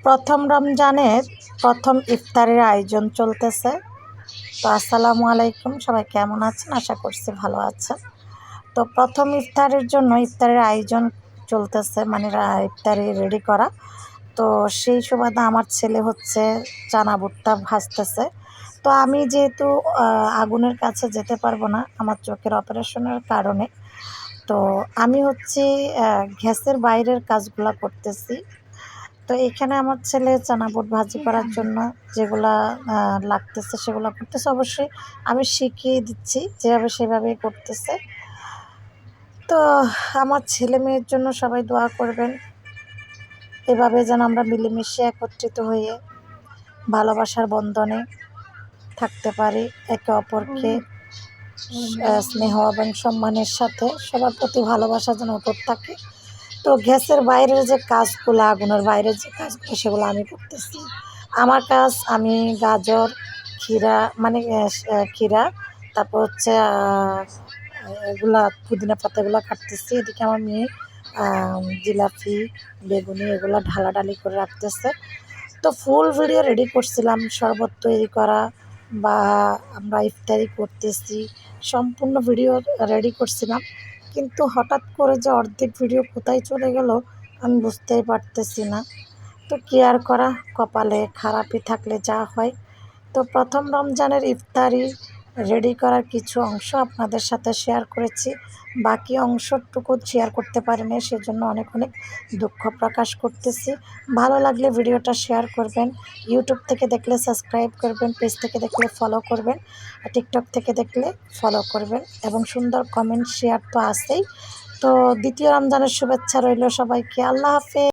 প্রথম রমজানের প্রথম ইফতারের আয়োজন চলতেছে। তো আসসালামু আলাইকুম, সবাই কেমন আছেন? আশা করছি ভালো আছেন। তো প্রথম ইফতারের জন্য ইফতারের আয়োজন চলতেছে, মানে ইফতারি রেডি করা। তো সেই সুবাদে আমার ছেলে হচ্ছে চানা ভুট্টা ভাজতেছে। তো আমি যেহেতু আগুনের কাছে যেতে পারবো না আমার চোখের অপারেশনের কারণে, তো আমি হচ্ছে গ্যাসের বাইরের কাজগুলো করতেছি। তো এখানে আমার ছেলে চানা বুট ভাজি করার জন্য যেগুলা লাগতেছে সেগুলো করতেছে। অবশ্যই আমি শিখিয়ে দিচ্ছি, যেভাবে সেভাবেই করতেছে। তো আমার ছেলে মেয়ের জন্য সবাই দোয়া করবেন, এভাবে যেন আমরা মিলেমিশে একত্রিত হয়ে ভালোবাসার বন্ধনে থাকতে পারি, একে অপরকে স্নেহ এবং সম্মানের সাথে সবার প্রতি ভালোবাসা যেন অটুট থাকে। তো গ্যাসের বাইরের যে কাজগুলো, আগুনের বাইরের যে কাজগুলো, সেগুলো আমি করতেছি। আমার কাজ, আমি গাজর, ক্ষীরা, মানে ক্ষীরা, তারপর হচ্ছে এগুলা পুদিনা পাতাগুলো কাটতেছি। এদিকে আমার মেয়ে জিলাপি, বেগুনি এগুলো ঢালাঢালি করে রাখতেছে। তো ফুল ভিডিও রেডি করছিলাম, শরবত তৈরি করা বা আমরা ইফতারি করতেছি, সম্পূর্ণ ভিডিও রেডি করছিলাম। কিন্তু হঠাৎ করে যে অর্ধেক ভিডিও কোথায় চলে গেল আমি বুঝতেই পারতেছি না। তো কি আর করা, কপালে খারাপই থাকলে যা হয়। তো প্রথম রমজানের ইফতারি রেডি করার কিছু অংশ আপনাদের সাথে শেয়ার করেছি, বাকি অংশটুকু শেয়ার করতে পারিনি, সেজন্য অনেক অনেক দুঃখ প্রকাশ করতেছি। ভালো লাগলে ভিডিওটা শেয়ার করবেন, ইউটিউব থেকে দেখলে সাবস্ক্রাইব করবেন, পেজ থেকে দেখলে ফলো করবেন, টিকটক থেকে দেখলে ফলো করবেন, এবং সুন্দর কমেন্ট শেয়ার তো আছেই। তো দ্বিতীয় রমজানের শুভেচ্ছা রইল সবাইকে। আল্লাহ হাফেজ।